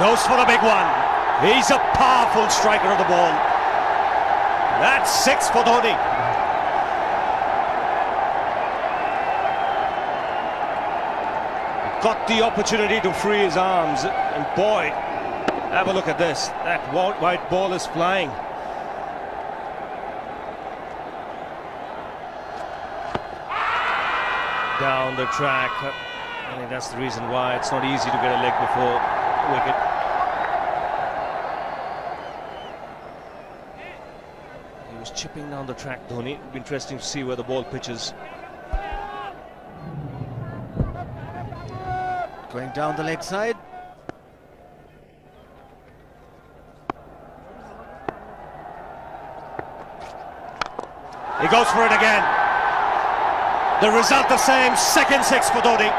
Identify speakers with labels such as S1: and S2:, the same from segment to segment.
S1: Goes for the big one. He's a powerful striker of the ball. That's 6 for Dhoni. Got the opportunity to free his arms, and boy, have a look at this. That white ball is flying. Down the track. I think that's the reason why it's not easy to get a leg before wicket. He was chipping down the track, Dhoni. It'll be interesting to see where the ball pitches.
S2: Going down the leg side.
S1: He goes for it again. The result the same, second 6 for Dhoni.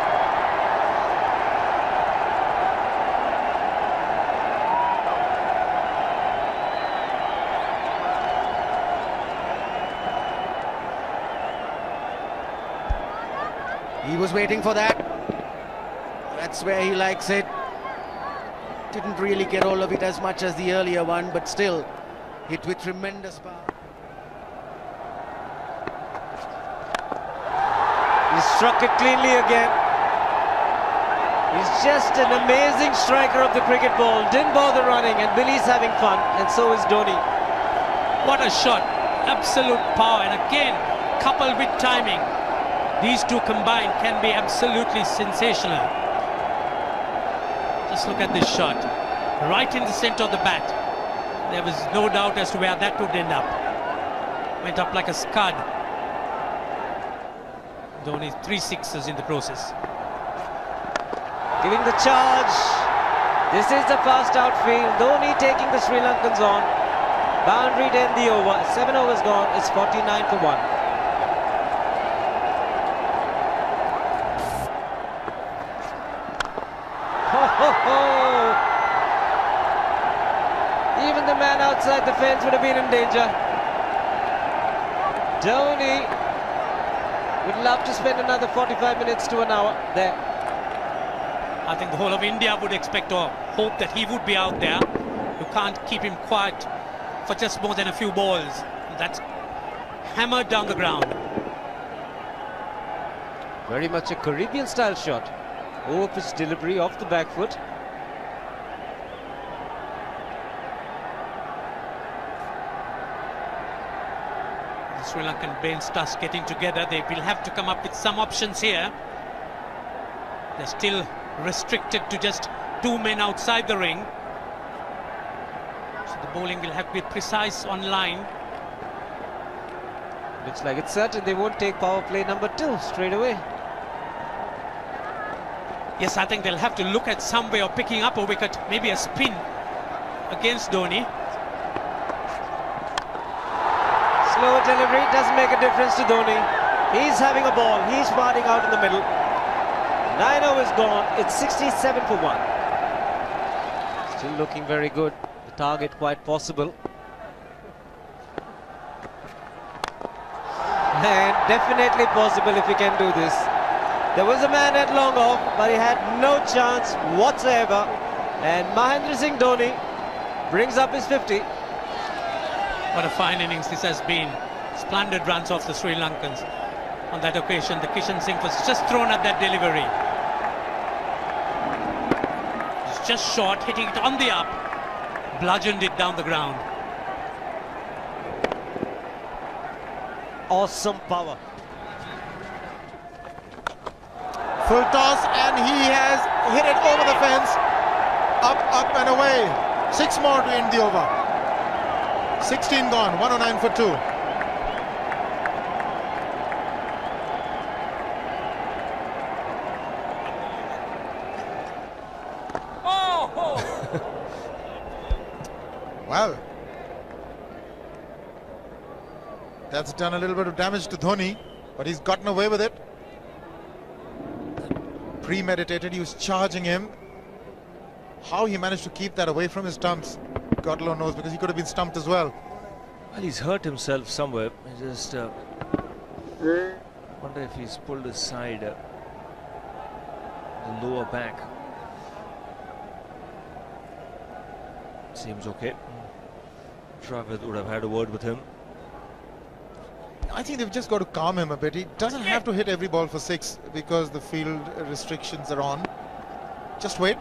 S2: He was waiting for that. That's where he likes it. Didn't really get all of it as much as the earlier one, but still hit with tremendous power.
S3: He struck it cleanly again. He's just an amazing striker of the cricket ball. Didn't bother running, and Billy's having fun, and so is Dhoni.
S4: What a shot. Absolute power, and again, coupled with timing. These two combined can be absolutely sensational. Just look at this shot. Right in the center of the bat. There was no doubt as to where that would end up. Went up like a scud. Dhoni 3 sixes in the process.
S3: Giving the charge. This is the fast outfield. Dhoni taking the Sri Lankans on. Boundary to end the over. 7 overs gone. It's 49 for 1. Even the man outside the fence would have been in danger. Dhoni would love to spend another 45 minutes to an hour there.
S4: I think the whole of India would expect or hope that he would be out there. You can't keep him quiet for just more than a few balls. That's hammered down the ground.
S3: Very much a Caribbean style shot. Over pitch delivery off the back foot.
S4: The Sri Lankan bench starts getting together. They will have to come up with some options here. They're still restricted to just 2 men outside the ring. So the bowling will have to be precise on line.
S3: Looks like it's certain they won't take power play number 2 straight away.
S4: Yes, I think they'll have to look at some way of picking up a wicket, maybe a spin against Dhoni.
S3: Slower delivery doesn't make a difference to Dhoni. He's having a ball, he's firing out in the middle. 9 overs gone, it's 67 for 1. Still looking very good, the target quite possible. And definitely possible if he can do this. There was a man at long off, but he had no chance whatsoever. And Mahendra Singh Dhoni brings up his 50.
S4: What a fine innings this has been. Splendid runs off the Sri Lankans. On that occasion, the Kishan Singh was just thrown at that delivery. It's just short, hitting it on the up. Bludgeoned it down the ground.
S3: Awesome power.
S5: Full toss, and he has hit it over the fence. Up and away. 6 more to end the over. 16 gone, 109 for 2. Well, that's done a little bit of damage to Dhoni, but he's gotten away with it. Premeditated, he was charging him. How he managed to keep that away from his stumps, God alone knows, because he could have been stumped as well.
S1: Well, he's hurt himself somewhere. I just wonder if he's pulled his side, the lower back. Seems okay. Dravid would have had a word with him.
S5: I think they've just got to calm him a bit. He doesn't have to hit every ball for 6 because the field restrictions are on. Just wait.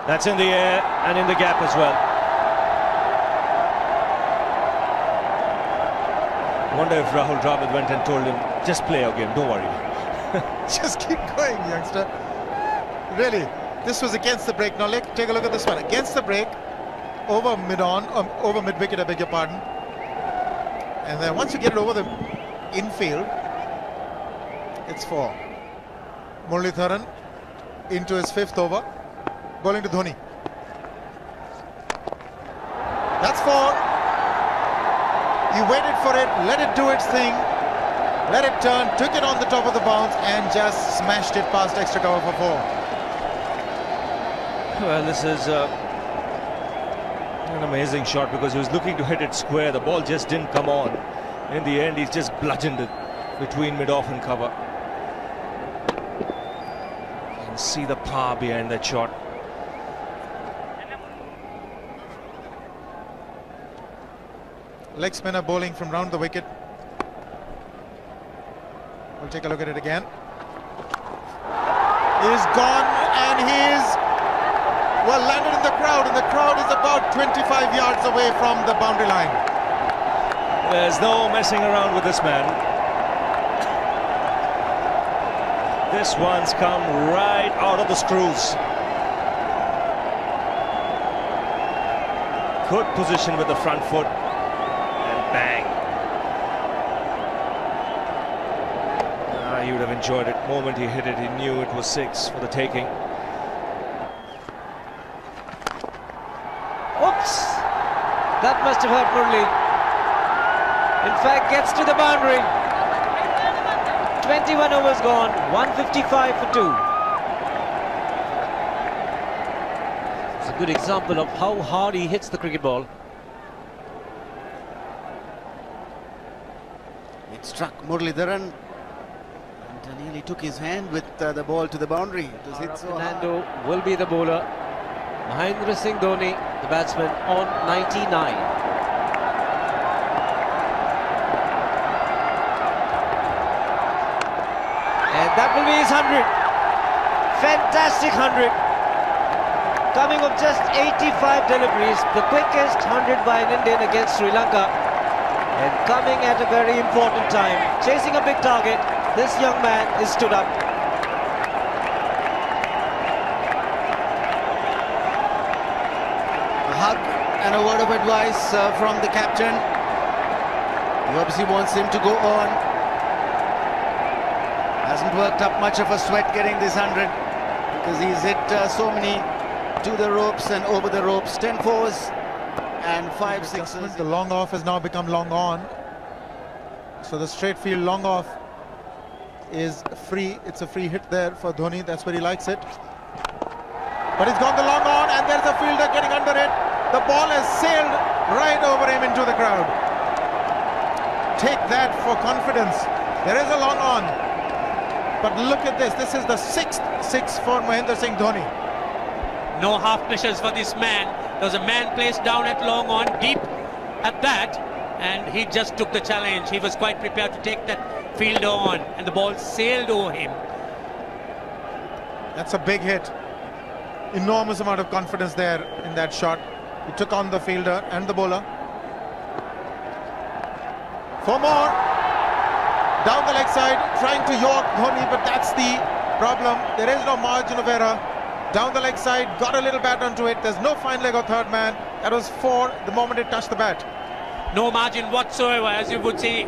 S1: That's in the air and in the gap as well. I wonder if Rahul Dravid went and told him, just play your game, don't worry.
S5: Just keep going, youngster. Really, this was against the break. Now take a look at this one. Against the break, over mid-wicket, I beg your pardon. And then once you get it over the infield, it's 4. Muralitharan into his 5th over, bowling to Dhoni. That's 4. He waited for it, let it do its thing, let it turn, took it on the top of the bounce and just smashed it past extra cover for 4.
S1: Well, this is an amazing shot because he was looking to hit it square. The ball just didn't come on. In the end, he's just bludgeoned it between mid-off and cover. You can see the power behind that shot.
S5: Leg spinner bowling from round the wicket. We'll take a look at it again. He's gone and he's well landed in the crowd, and the crowd is about 25 yards away from the boundary line.
S1: There's no messing around with this man. This one's come right out of the screws. Good position with the front foot. And bang. He would have enjoyed it. The moment he hit it, he knew it was 6 for the taking.
S3: Oops! That must have hurt Murli. In fact, gets to the boundary. 21 overs gone, 155 for 2. It's a good example of how hard he hits the cricket ball.
S2: It struck Muralitharan and nearly took his hand with the ball to the boundary. It was hit so hard.
S3: Fernando will be the bowler. Mahendra Singh Dhoni, the batsman, on 99. And that will be his 100. Fantastic 100. Coming of just 85 deliveries, the quickest 100 by an Indian against Sri Lanka. And coming at a very important time. Chasing a big target, this young man is stood up.
S2: A hug and a word of advice from the captain. He obviously wants him to go on. Hasn't worked up much of a sweat getting this 100 because he's hit so many to the ropes and over the ropes. 10 fours and 5 sixes.
S5: The long off has now become long on. So the straight field long off is free. It's a free hit there for Dhoni. That's where he likes it. But he's gone the long on and there's a fielder getting under it. The ball has sailed right over him into the crowd. Take that for confidence. There is a long on. But look at this. This is the 6th 6 for Mahendra Singh Dhoni.
S4: No half measures for this man. There was a man placed down at long on, deep at that, and he just took the challenge. He was quite prepared to take that fielder on, and the ball sailed over him.
S5: That's a big hit. Enormous amount of confidence there in that shot. He took on the fielder and the bowler. 4 more. Down the leg side, trying to york Dhoni, but that's the problem. There is no margin of error. Down the leg side, got a little bat onto it. There's no fine leg or third man. That was 4 the moment it touched the bat.
S4: No margin whatsoever, as you would see.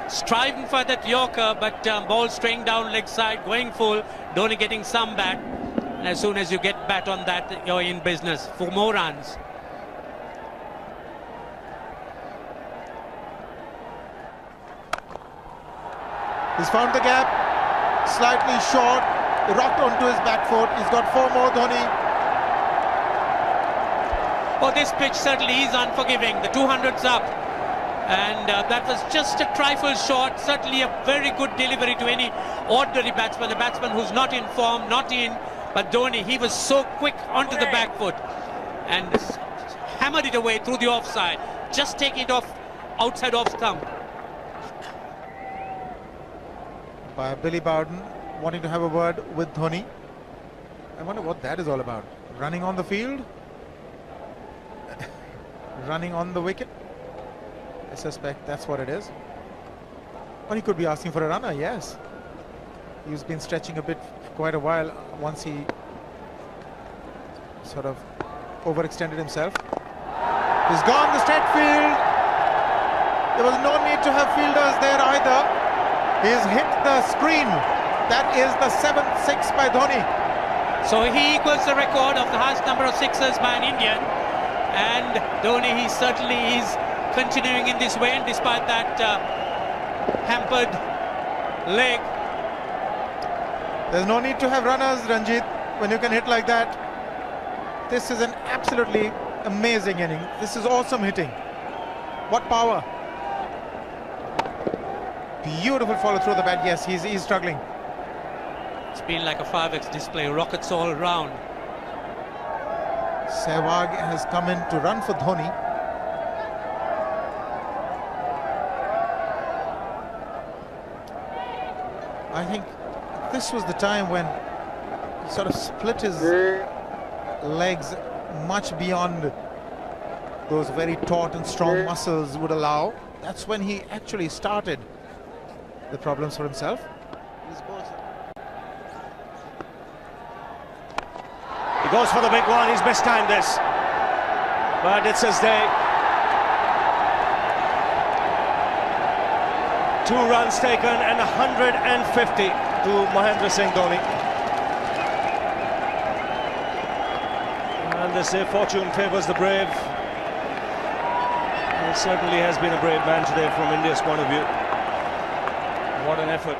S4: Striving for that yorker, but ball straying down leg side, going full. Dhoni getting some bat. And as soon as you get bat on that, you're in business for more runs.
S5: He's found the gap, slightly short, rocked onto his back foot. He's got 4 more, Dhoni.
S4: Oh, this pitch certainly is unforgiving. The 200's up. And that was just a trifle short. Certainly a very good delivery to any ordinary batsman. A batsman who's not in form, not in But Dhoni, he was so quick onto the back foot and hammered it away through the offside. Just taking it off outside off stump.
S5: By Billy Bowden wanting to have a word with Dhoni. I wonder what that is all about. Running on the field? Running on the wicket? I suspect that's what it is. Or he could be asking for a runner, yes. He's been stretching a bit for quite a while once he sort of overextended himself. He's gone the straight field. There was no need to have fielders there either. He's hit the screen. That is the 7th six by Dhoni.
S4: So he equals the record of the highest number of sixes by an Indian. And Dhoni, he certainly is continuing in this way, and despite that hampered leg.
S5: There's no need to have runners, Ranjit, when you can hit like that. This is an absolutely amazing inning. This is awesome hitting. What power. Beautiful follow through the bat. Yes, he's struggling.
S4: It's been like a 5x display, rockets all around.
S5: Sehwag has come in to run for Dhoni. I think this was the time when he sort of split his legs much beyond those very taut and strong muscles would allow. That's when he actually started the problems for himself.
S1: He goes for the big one. He's mistimed this, but it's his day. 2 runs taken and 150 to Mahendra Singh Dhoni. And they say fortune favours the brave. He certainly has been a brave man today from India's point of view. What an effort.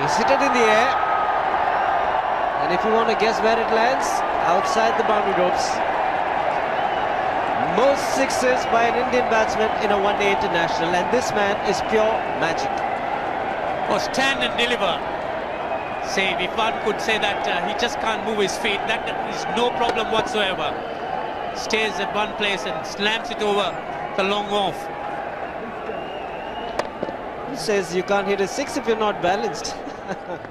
S3: He's hit it in the air, and if you want to guess where it lands, outside the boundary ropes. Most sixes by an Indian batsman in a one-day international, and this man is pure magic.
S4: Oh, stand and deliver. Save, if one could say that he just can't move his feet, that is no problem whatsoever. Stays at one place and slams it over the long off.
S3: He says you can't hit a 6 if you're not balanced.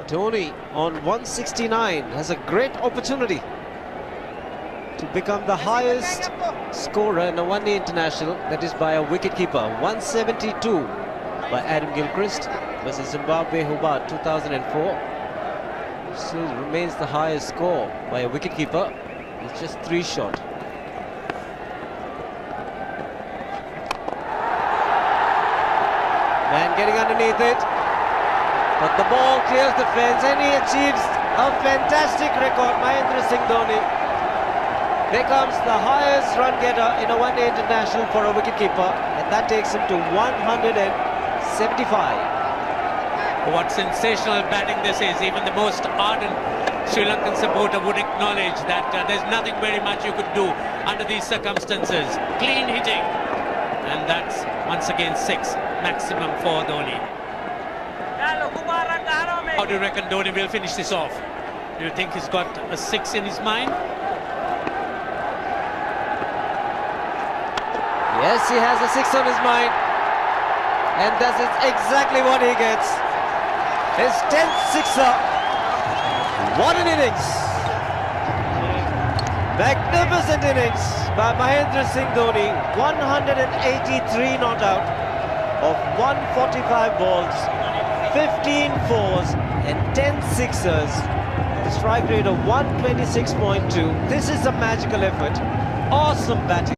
S3: Dhoni on 169 has a great opportunity to become the highest scorer in a one-day international, that is by a wicketkeeper. 172 by Adam Gilchrist versus Zimbabwe Hobart 2004. Still remains the highest score by a wicketkeeper. It's just 3 short. Man getting underneath it, but the ball clears the fence and he achieves a fantastic record. Mahendra Singh Dhoni becomes the highest run getter in a one-day international for a wicketkeeper, and that takes him to 175.
S4: What sensational batting this is. Even the most ardent Sri Lankan supporter would acknowledge that there's nothing very much you could do under these circumstances. Clean hitting, and that's once again 6 maximum for Dhoni. How do you reckon Dhoni will finish this off? Do you think he's got a 6 in his mind?
S3: Yes, he has a 6 on his mind, and that is exactly what he gets. His 10th sixer. What an innings! Magnificent innings by Mahendra Singh Dhoni. 183 not out of 145 balls, 15 fours and 10 sixers. The strike rate of 126.2. This is a magical effort. Awesome batting.